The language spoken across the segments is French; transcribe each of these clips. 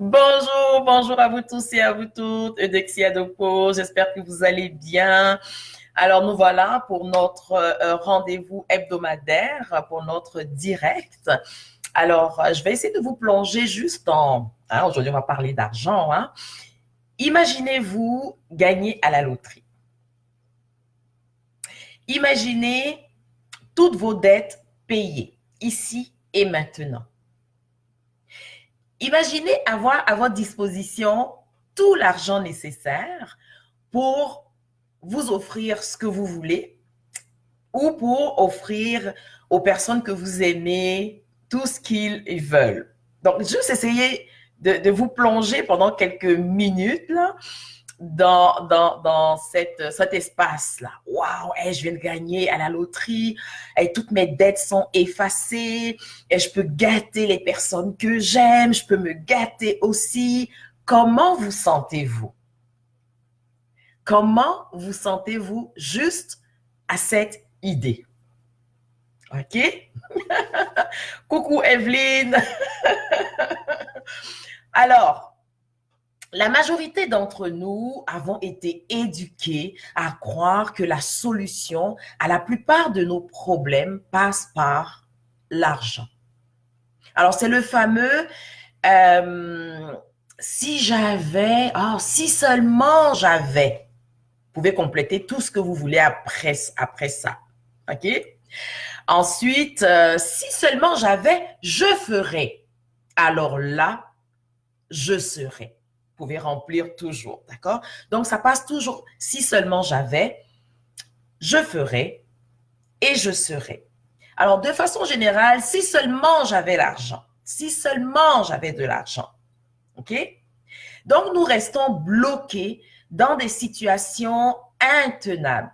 Bonjour, bonjour à vous tous et à vous toutes. Eudoxie Dopo, j'espère que vous allez bien. Alors nous voilà pour notre rendez-vous hebdomadaire, pour notre direct. Alors je vais essayer de vous plonger juste aujourd'hui on va parler d'argent. Imaginez-vous gagner à la loterie. Imaginez toutes vos dettes payées, ici et maintenant. Imaginez avoir à votre disposition tout l'argent nécessaire pour vous offrir ce que vous voulez ou pour offrir aux personnes que vous aimez tout ce qu'ils veulent. Donc, juste essayer de vous plonger pendant quelques minutes là, dans cet espace-là. Waouh, hey, je viens de gagner à la loterie, hey, toutes mes dettes sont effacées, et je peux gâter les personnes que j'aime, je peux me gâter aussi. Comment vous sentez-vous? Comment vous sentez-vous juste à cette idée? OK? Coucou Evelyne. Alors, la majorité d'entre nous avons été éduqués à croire que la solution à la plupart de nos problèmes passe par l'argent. Alors, c'est le fameux si j'avais, si seulement j'avais. Vous pouvez compléter tout ce que vous voulez après ça. OK? Ensuite, si seulement j'avais, je ferais. Alors là, je serais. Vous pouvez remplir toujours, d'accord? Donc, ça passe toujours. Si seulement j'avais, je ferais et je serais. Alors, de façon générale, si seulement j'avais l'argent, si seulement j'avais de l'argent, OK? Donc, nous restons bloqués dans des situations intenables,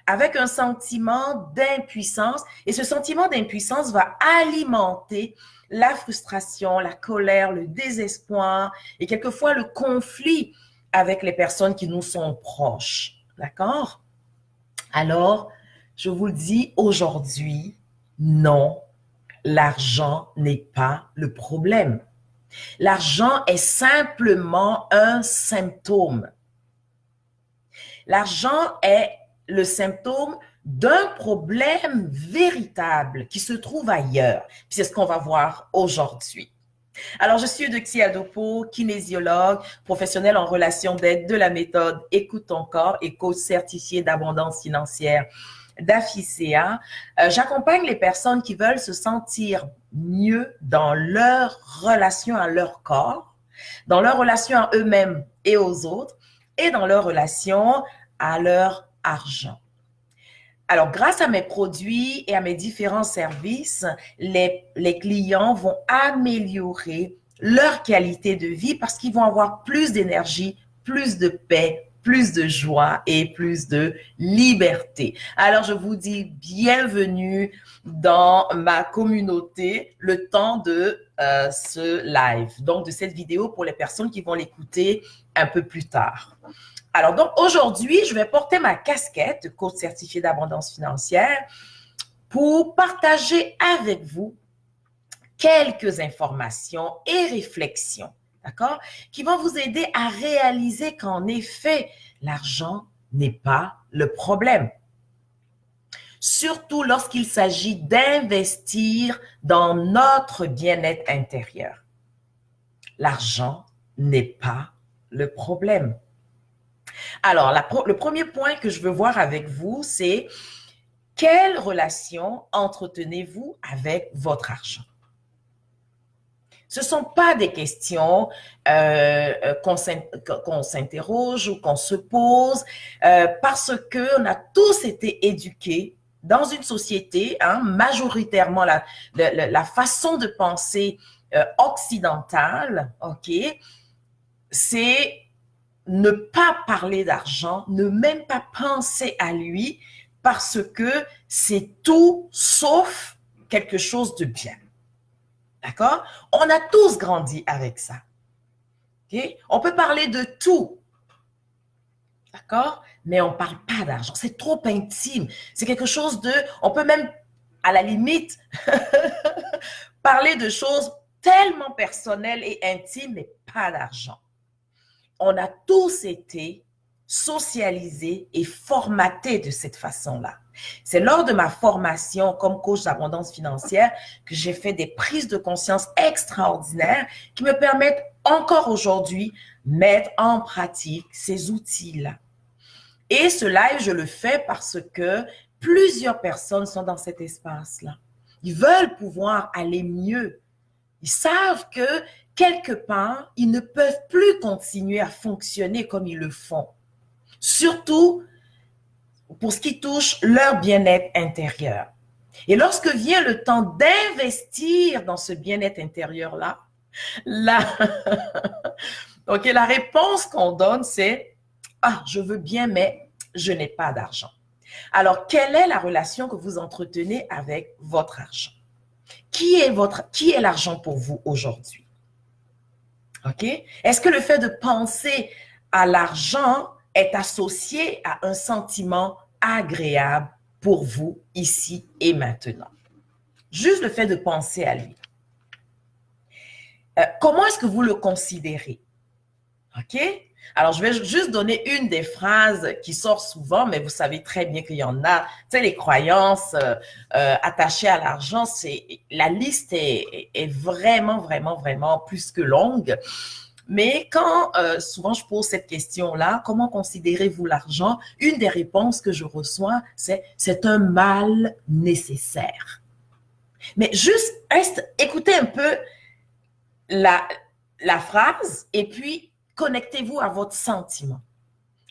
avec un sentiment d'impuissance. Et ce sentiment d'impuissance va alimenter la frustration, la colère, le désespoir et quelquefois le conflit avec les personnes qui nous sont proches. D'accord? Alors, je vous le dis aujourd'hui, non, l'argent n'est pas le problème. L'argent est simplement un symptôme. L'argent est le symptôme d'un problème véritable qui se trouve ailleurs. Puis c'est ce qu'on va voir aujourd'hui. Alors, je suis Eudoxie Adopo, kinésiologue, professionnelle en relations d'aide de la méthode Écoute ton corps et coach certifié d'abondance financière d'Afficea. J'accompagne les personnes qui veulent se sentir mieux dans leur relation à leur corps, dans leur relation à eux-mêmes et aux autres, et dans leur relation à leur argent. Alors, grâce à mes produits et à mes différents services, les clients vont améliorer leur qualité de vie parce qu'ils vont avoir plus d'énergie, plus de paix, plus de joie et plus de liberté. Alors, je vous dis bienvenue dans ma communauté, le temps de ce live, donc de cette vidéo pour les personnes qui vont l'écouter un peu plus tard. Alors, donc, aujourd'hui, je vais porter ma casquette de coach certifié d'abondance financière pour partager avec vous quelques informations et réflexions, d'accord, qui vont vous aider à réaliser qu'en effet, l'argent n'est pas le problème. Surtout lorsqu'il s'agit d'investir dans notre bien-être intérieur. L'argent n'est pas le problème. Alors, le premier point que je veux voir avec vous, c'est quelle relation entretenez-vous avec votre argent? Ce ne sont pas des questions qu'on s'interroge ou qu'on se pose parce qu'on a tous été éduqués dans une société, majoritairement la façon de penser occidentale, OK, c'est ne pas parler d'argent, ne même pas penser à lui parce que c'est tout sauf quelque chose de bien. D'accord? On a tous grandi avec ça. Okay? On peut parler de tout. D'accord? Mais on ne parle pas d'argent. C'est trop intime. C'est quelque chose de... On peut même, à la limite, parler de choses tellement personnel et intime, mais pas d'argent. On a tous été socialisés et formatés de cette façon-là. C'est lors de ma formation comme coach d'abondance financière que j'ai fait des prises de conscience extraordinaires qui me permettent encore aujourd'hui de mettre en pratique ces outils-là. Et ce live, je le fais parce que plusieurs personnes sont dans cet espace-là. Ils veulent pouvoir aller mieux. Ils savent que quelque part, ils ne peuvent plus continuer à fonctionner comme ils le font. Surtout pour ce qui touche leur bien-être intérieur. Et lorsque vient le temps d'investir dans ce bien-être intérieur-là, donc, la réponse qu'on donne, c'est « Ah, je veux bien, mais je n'ai pas d'argent. » Alors, quelle est la relation que vous entretenez avec votre argent? Qui est l'argent pour vous aujourd'hui? OK? Est-ce que le fait de penser à l'argent est associé à un sentiment agréable pour vous ici et maintenant? Juste le fait de penser à lui. Comment est-ce que vous le considérez? OK? Alors, je vais juste donner une des phrases qui sort souvent, mais vous savez très bien qu'il y en a. Tu sais, les croyances attachées à l'argent, la liste est vraiment, vraiment, vraiment plus que longue. Mais quand souvent je pose cette question-là, comment considérez-vous l'argent? Une des réponses que je reçois, c'est un mal nécessaire. Mais juste, écoutez un peu la phrase et puis connectez-vous à votre sentiment.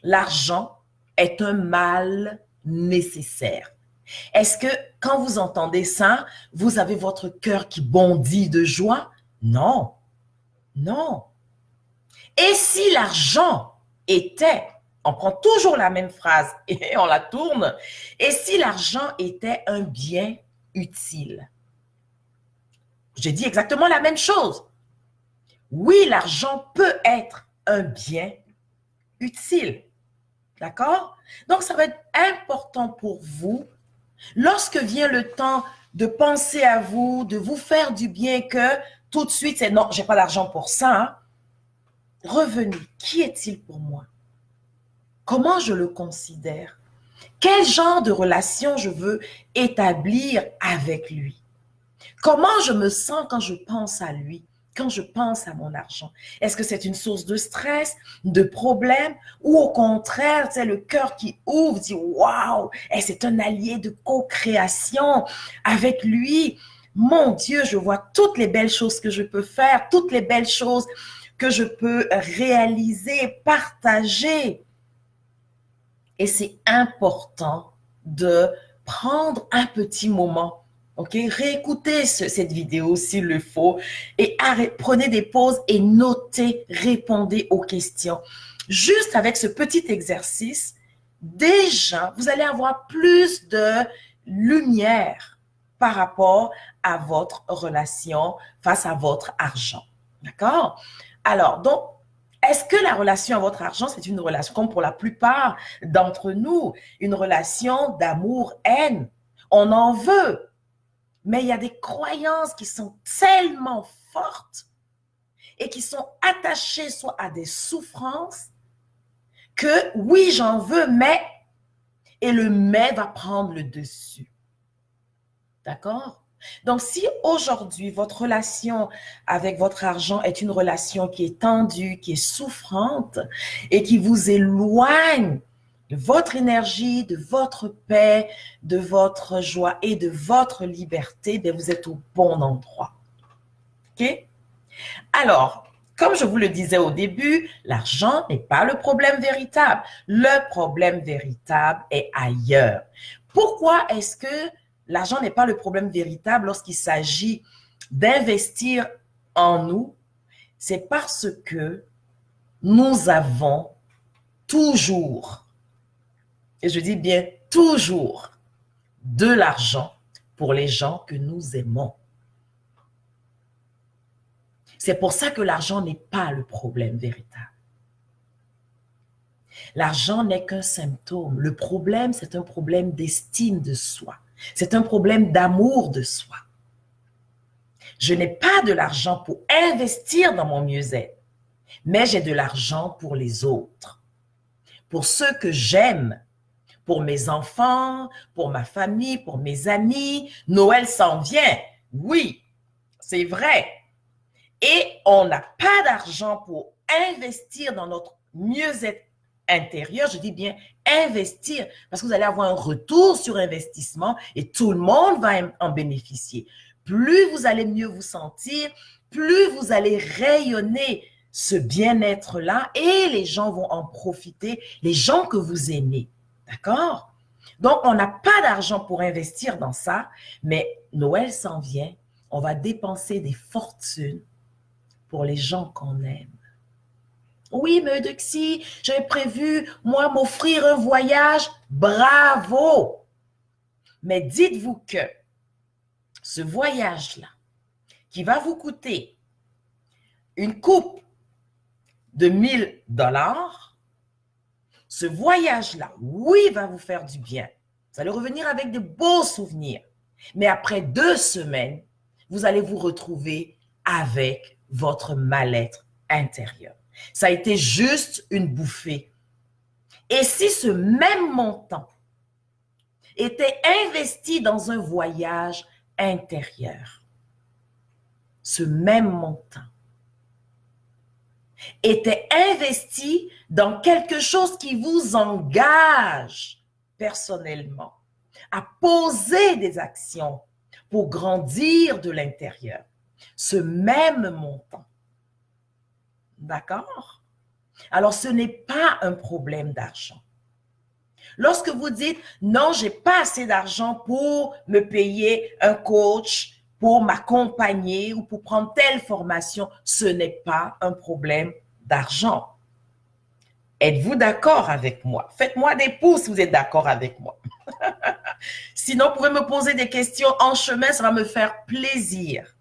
L'argent est un mal nécessaire. Est-ce que quand vous entendez ça, vous avez votre cœur qui bondit de joie? Non, non. Et si l'argent était, on prend toujours la même phrase et on la tourne, et si l'argent était un bien utile? J'ai dit exactement la même chose. Oui, l'argent peut être un bien utile. D'accord? Donc, ça va être important pour vous, lorsque vient le temps de penser à vous, de vous faire du bien, que tout de suite, c'est non, j'ai pas d'argent pour ça. Hein? Revenez. Qui est-il pour moi? Comment je le considère? Quel genre de relation je veux établir avec lui? Comment je me sens quand je pense à lui? Quand je pense à mon argent, est-ce que c'est une source de stress, de problème, ou au contraire, c'est le cœur qui ouvre, dit waouh, c'est un allié de co-création avec lui. Mon Dieu, je vois toutes les belles choses que je peux faire, toutes les belles choses que je peux réaliser, partager. Et c'est important de prendre un petit moment. OK? Réécoutez cette vidéo s'il le faut et prenez des pauses et notez, répondez aux questions. Juste avec ce petit exercice, déjà, vous allez avoir plus de lumière par rapport à votre relation face à votre argent. D'accord? Alors, donc, est-ce que la relation à votre argent, c'est une relation, comme pour la plupart d'entre nous, une relation d'amour-haine? On en veut. Mais il y a des croyances qui sont tellement fortes et qui sont attachées soit à des souffrances que oui, j'en veux, mais, et le mais va prendre le dessus. D'accord? Donc, si aujourd'hui, votre relation avec votre argent est une relation qui est tendue, qui est souffrante et qui vous éloigne de votre énergie, de votre paix, de votre joie et de votre liberté, bien, vous êtes au bon endroit. OK? Alors, comme je vous le disais au début, l'argent n'est pas le problème véritable. Le problème véritable est ailleurs. Pourquoi est-ce que l'argent n'est pas le problème véritable lorsqu'il s'agit d'investir en nous? C'est parce que nous avons toujours, et je dis bien toujours, de l'argent pour les gens que nous aimons. C'est pour ça que l'argent n'est pas le problème véritable. L'argent n'est qu'un symptôme. Le problème, c'est un problème d'estime de soi. C'est un problème d'amour de soi. Je n'ai pas de l'argent pour investir dans mon mieux-être, mais j'ai de l'argent pour les autres, pour ceux que j'aime, pour mes enfants, pour ma famille, pour mes amis. Noël s'en vient. Oui, c'est vrai. Et on n'a pas d'argent pour investir dans notre mieux-être intérieur. Je dis bien investir, parce que vous allez avoir un retour sur investissement et tout le monde va en bénéficier. Plus vous allez mieux vous sentir, plus vous allez rayonner ce bien-être-là et les gens vont en profiter, les gens que vous aimez. D'accord? Donc, on n'a pas d'argent pour investir dans ça, mais Noël s'en vient. On va dépenser des fortunes pour les gens qu'on aime. Oui, mais Eudoxie, j'avais prévu, moi, m'offrir un voyage. Bravo! Mais dites-vous que ce voyage-là, qui va vous coûter une coupe de 1 000 $, ce voyage-là, oui, va vous faire du bien. Vous allez revenir avec de beaux souvenirs. Mais après 2 semaines, vous allez vous retrouver avec votre mal-être intérieur. Ça a été juste une bouffée. Et si ce même montant était investi dans un voyage intérieur, ce même montant était investi dans quelque chose qui vous engage personnellement à poser des actions pour grandir de l'intérieur, ce même montant. D'accord? Alors, ce n'est pas un problème d'argent. Lorsque vous dites « non, je n'ai pas assez d'argent pour me payer un coach, pour m'accompagner ou pour prendre telle formation », ce n'est pas un problème d'argent. Êtes-vous d'accord avec moi? Faites-moi des pouces si vous êtes d'accord avec moi. Sinon, vous pouvez me poser des questions en chemin, ça va me faire plaisir.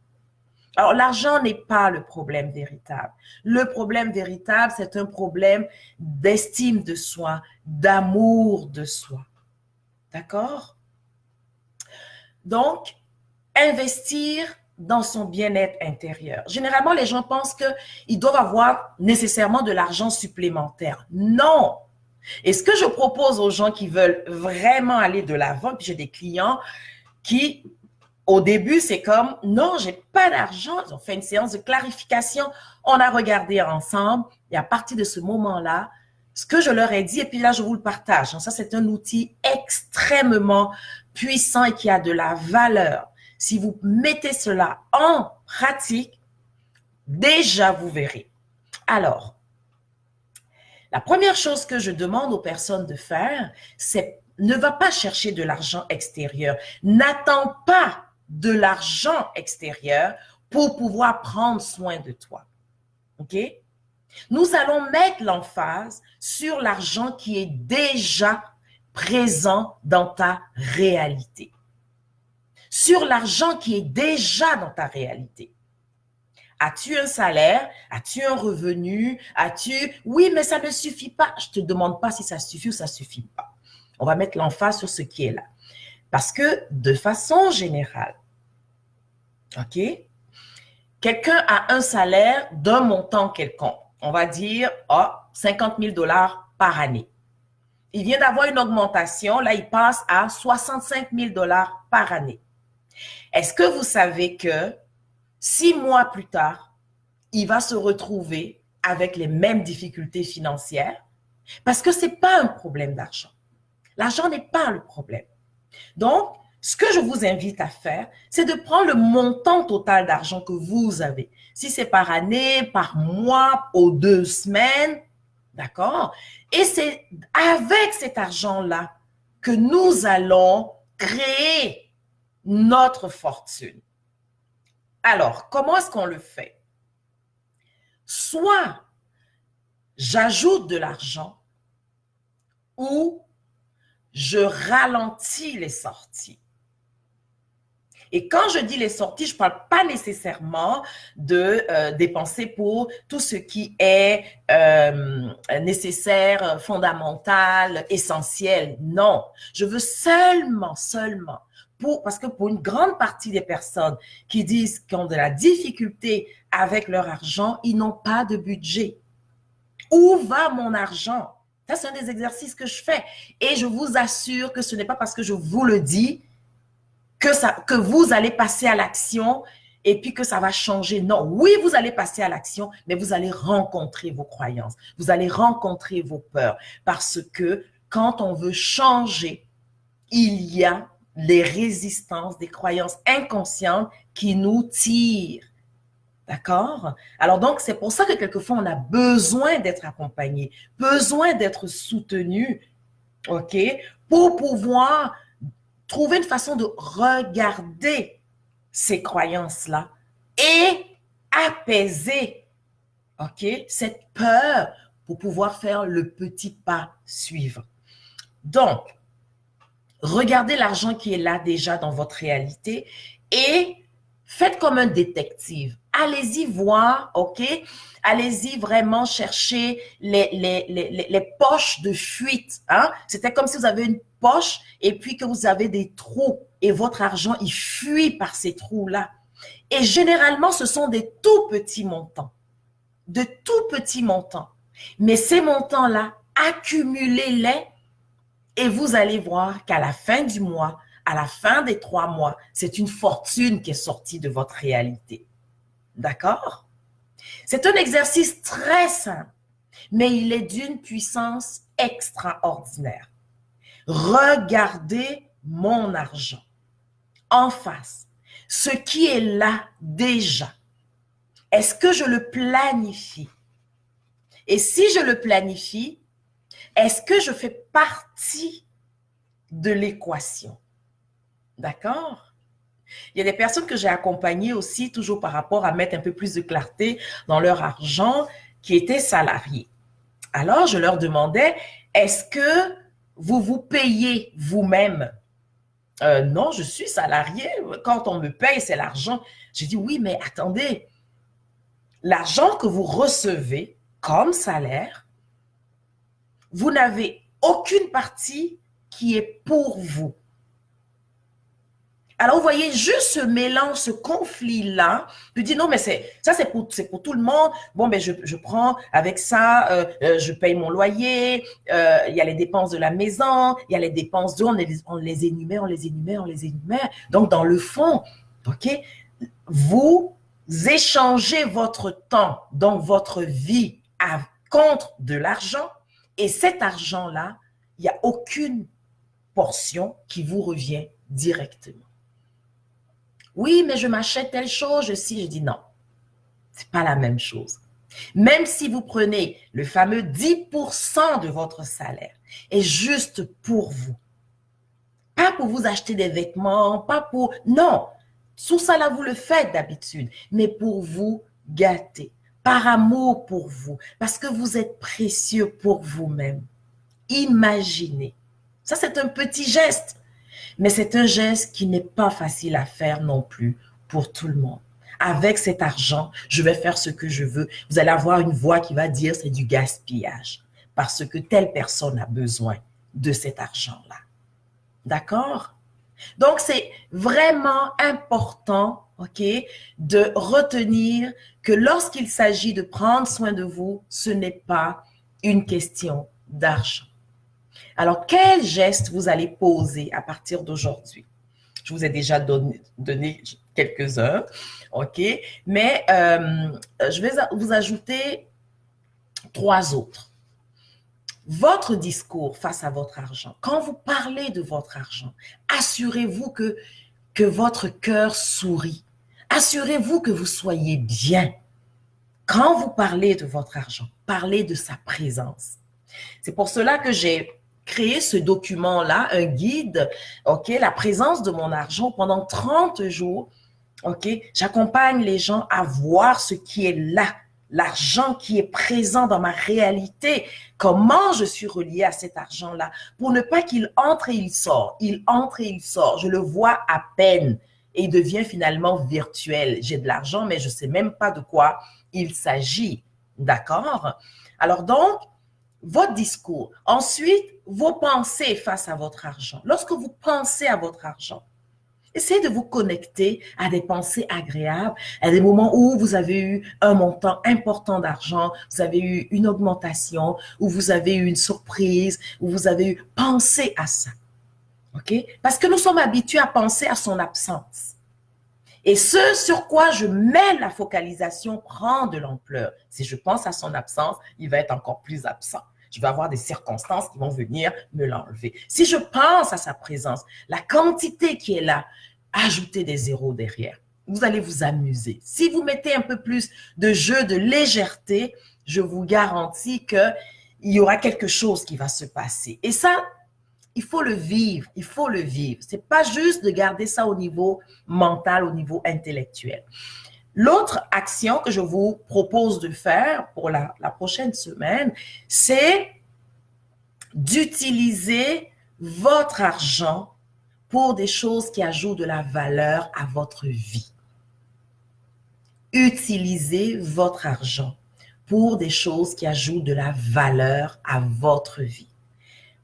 Alors, l'argent n'est pas le problème véritable. Le problème véritable, c'est un problème d'estime de soi, d'amour de soi. D'accord? Donc, investir dans son bien-être intérieur. Généralement, les gens pensent qu'ils doivent avoir nécessairement de l'argent supplémentaire. Non! Et ce que je propose aux gens qui veulent vraiment aller de l'avant, puis j'ai des clients qui, au début, c'est comme, non, j'ai pas d'argent. Ils ont fait une séance de clarification. On a regardé ensemble. Et à partir de ce moment-là, ce que je leur ai dit, et puis là, je vous le partage. Ça, c'est un outil extrêmement puissant et qui a de la valeur. Si vous mettez cela en pratique, déjà, vous verrez. Alors, la première chose que je demande aux personnes de faire, c'est ne va pas chercher de l'argent extérieur. N'attends pas de l'argent extérieur pour pouvoir prendre soin de toi. OK? Nous allons mettre l'emphase sur l'argent qui est déjà présent dans ta réalité. Sur l'argent qui est déjà dans ta réalité. As-tu un salaire? As-tu un revenu? Oui, mais ça ne suffit pas. Je ne te demande pas si ça suffit ou ça ne suffit pas. On va mettre l'emphase sur ce qui est là. Parce que de façon générale, OK, quelqu'un a un salaire d'un montant quelconque. On va dire, 50 000 $ par année. Il vient d'avoir une augmentation. Là, il passe à 65 000 $ par année. Est-ce que vous savez que 6 mois plus tard, il va se retrouver avec les mêmes difficultés financières? Parce que ce n'est pas un problème d'argent. L'argent n'est pas le problème. Donc, ce que je vous invite à faire, c'est de prendre le montant total d'argent que vous avez. Si c'est par année, par mois, aux 2 semaines, d'accord? Et c'est avec cet argent-là que nous allons créer notre fortune. Alors, comment est-ce qu'on le fait? Soit j'ajoute de l'argent ou je ralentis les sorties. Et quand je dis les sorties, je ne parle pas nécessairement de dépenser pour tout ce qui est nécessaire, fondamental, essentiel. Non, je veux seulement parce que pour une grande partie des personnes qui disent qu'ils ont de la difficulté avec leur argent, ils n'ont pas de budget. Où va mon argent? Ça, c'est un des exercices que je fais. Et je vous assure que ce n'est pas parce que je vous le dis que vous allez passer à l'action et puis que ça va changer. Non, oui, vous allez passer à l'action, mais vous allez rencontrer vos croyances. Vous allez rencontrer vos peurs. Parce que quand on veut changer, il y a les résistances, des croyances inconscientes qui nous tirent. D'accord? Alors donc, c'est pour ça que quelquefois, on a besoin d'être accompagné, besoin d'être soutenu, OK? Pour pouvoir trouver une façon de regarder ces croyances-là et apaiser, OK, cette peur pour pouvoir faire le petit pas suivant. Donc, regardez l'argent qui est là déjà dans votre réalité et faites comme un détective. Allez-y voir, OK? Allez-y vraiment chercher les poches de fuite. Hein? C'était comme si vous avez une poche et puis que vous avez des trous et votre argent, il fuit par ces trous-là. Et généralement, ce sont des tout petits montants. De tout petits montants. Mais ces montants-là, accumulez-les et vous allez voir qu'à la fin du mois, à la fin des 3 mois, c'est une fortune qui est sortie de votre réalité. D'accord? C'est un exercice très simple, mais il est d'une puissance extraordinaire. Regardez mon argent en face, ce qui est là déjà. Est-ce que je le planifie? Et si je le planifie, est-ce que je fais partie de l'équation? D'accord? Il y a des personnes que j'ai accompagnées aussi, toujours par rapport à mettre un peu plus de clarté dans leur argent, qui étaient salariés. Alors, je leur demandais, est-ce que vous vous payez vous-même? Non, je suis salarié. Quand on me paye, c'est l'argent. J'ai dit, oui, mais attendez. L'argent que vous recevez comme salaire, vous n'avez aucune partie qui est pour vous. Alors, vous voyez, juste ce mélange, ce conflit-là, je dis non, mais ça, c'est pour tout le monde. Bon, ben, je prends avec ça, je paye mon loyer, il y a les dépenses de la maison, il y a les dépenses d'eau, on les énumère. Donc, dans le fond, OK, vous échangez votre temps, donc votre vie, contre de l'argent, et cet argent-là, il n'y a aucune portion qui vous revient directement. Oui, mais je m'achète telle chose, je dis non, c'est pas la même chose. Même si vous prenez le fameux 10% de votre salaire, est juste pour vous. Pas pour vous acheter des vêtements, pas pour... Non, tout ça là, vous le faites d'habitude, mais pour vous gâter, par amour pour vous, parce que vous êtes précieux pour vous-même. Imaginez. Ça, c'est un petit geste. Mais c'est un geste qui n'est pas facile à faire non plus pour tout le monde. Avec cet argent, je vais faire ce que je veux. Vous allez avoir une voix qui va dire c'est du gaspillage parce que telle personne a besoin de cet argent-là. D'accord? Donc, c'est vraiment important, OK, de retenir que lorsqu'il s'agit de prendre soin de vous, ce n'est pas une question d'argent. Alors, quel geste vous allez poser à partir d'aujourd'hui? Je vous ai déjà donné quelques-uns, OK? Mais je vais vous ajouter 3 autres. Votre discours face à votre argent, quand vous parlez de votre argent, assurez-vous que votre cœur sourit. Assurez-vous que vous soyez bien. Quand vous parlez de votre argent, parlez de sa présence. C'est pour cela que j'ai créé ce document-là, un guide, OK, la présence de mon argent pendant 30 jours, OK, j'accompagne les gens à voir ce qui est là, l'argent qui est présent dans ma réalité, comment je suis reliée à cet argent-là, pour ne pas qu'il entre et il sort, je le vois à peine et il devient finalement virtuel. J'ai de l'argent, mais je ne sais même pas de quoi il s'agit, d'accord? Alors donc, votre discours. Ensuite, vos pensées face à votre argent. Lorsque vous pensez à votre argent, Essayez de vous connecter à des pensées agréables, à des moments où vous avez eu un montant important d'argent, vous avez eu une augmentation, où vous avez eu une surprise, où vous avez eu... Pensez à ça, ok? Parce que nous sommes habitués à penser à son absence. Et ce sur quoi je mets la focalisation prend de l'ampleur. Si je pense à son absence, il va être encore plus absent. Je vais avoir des circonstances qui vont venir me l'enlever. Si je pense à sa présence, la quantité qui est là, ajoutez des zéros derrière. Vous allez vous amuser. Si vous mettez un peu plus de jeu, de légèreté, je vous garantis qu'il y aura quelque chose qui va se passer. Et ça, il faut le vivre, il faut le vivre. C'est pas juste de garder ça au niveau mental, au niveau intellectuel. L'autre action que je vous propose de faire pour la prochaine semaine, c'est d'utiliser votre argent pour des choses qui ajoutent de la valeur à votre vie. Utilisez votre argent pour des choses qui ajoutent de la valeur à votre vie.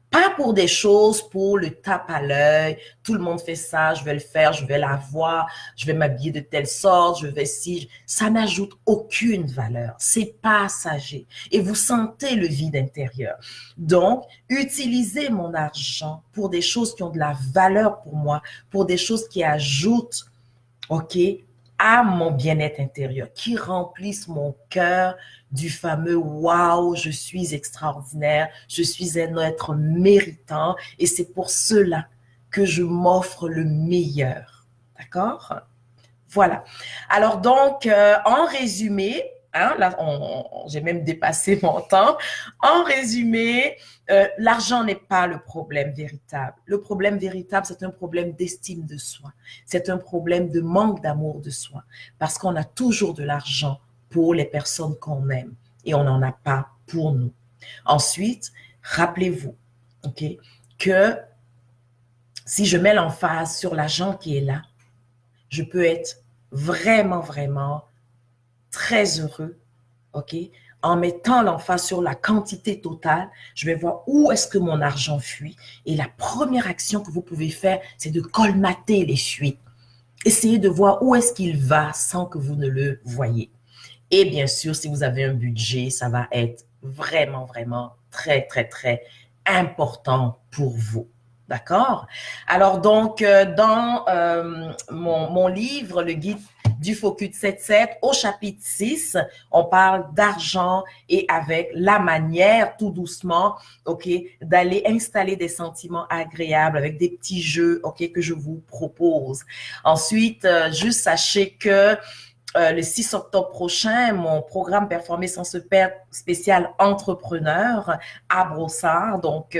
Pas pour des choses pour le tape à l'œil, tout le monde fait ça, je vais le faire, je vais l'avoir, je vais m'habiller de telle sorte, je vais si, ça n'ajoute aucune valeur, c'est passager et vous sentez le vide intérieur. Donc, utilisez mon argent pour des choses qui ont de la valeur pour moi, pour des choses qui ajoutent, ok, à mon bien-être intérieur, qui remplissent mon cœur du fameux « wow, je suis extraordinaire, je suis un être méritant et c'est pour cela que je m'offre le meilleur ». D'accord? Voilà. Alors donc, en résumé, hein, là, j'ai même dépassé mon temps. En résumé, l'argent n'est pas le problème véritable. Le problème véritable, c'est un problème d'estime de soi. C'est un problème de manque d'amour de soi. Parce qu'on a toujours de l'argent pour les personnes qu'on aime et on n'en a pas pour nous. Ensuite, rappelez-vous, ok, que si je mets l'emphase sur l'argent qui est là, je peux être vraiment, vraiment très heureux, ok? En mettant l'emphase sur la quantité totale, je vais voir où est-ce que mon argent fuit. Et la première action que vous pouvez faire, c'est de colmater les fuites. Essayez de voir où est-ce qu'il va sans que vous ne le voyez. Et bien sûr, si vous avez un budget, ça va être vraiment, vraiment très, très, très important pour vous. D'accord? Alors donc, dans mon livre, le guide du Focus 7-7, au chapitre 6, on parle d'argent et avec la manière, tout doucement, ok, d'aller installer des sentiments agréables avec des petits jeux, ok, que je vous propose. Ensuite, juste sachez que le 6 octobre prochain, mon programme Performer sans se perdre spécial entrepreneur à Brossard. Donc,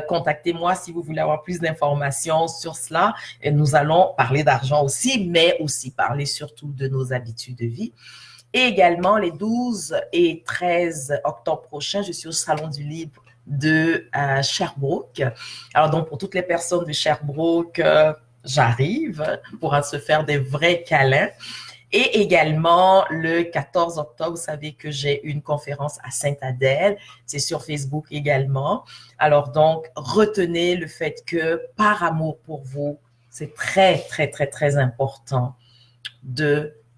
contactez-moi si vous voulez avoir plus d'informations sur cela. Et nous allons parler d'argent aussi, mais aussi parler surtout de nos habitudes de vie. Et également, les 12 et 13 octobre prochains, je suis au Salon du Livre de Sherbrooke. Alors, donc, pour toutes les personnes de Sherbrooke, j'arrive pour se faire des vrais câlins. Et également, le 14 octobre, vous savez que j'ai une conférence à Sainte-Adèle. C'est sur Facebook également. Alors donc, retenez le fait que par amour pour vous, c'est très, très, très, très important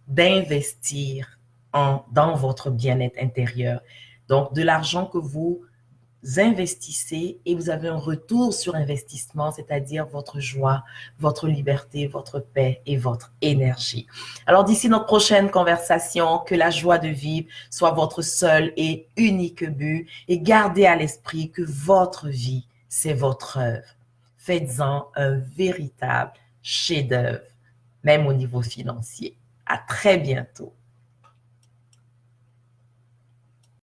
d'investir dans votre bien-être intérieur. Donc, de l'argent que vous investissez et vous avez un retour sur investissement, c'est-à-dire votre joie, votre liberté, votre paix et votre énergie. Alors, d'ici notre prochaine conversation, que la joie de vivre soit votre seul et unique but et gardez à l'esprit que votre vie, c'est votre œuvre. Faites-en un véritable chef-d'œuvre, même au niveau financier. À très bientôt.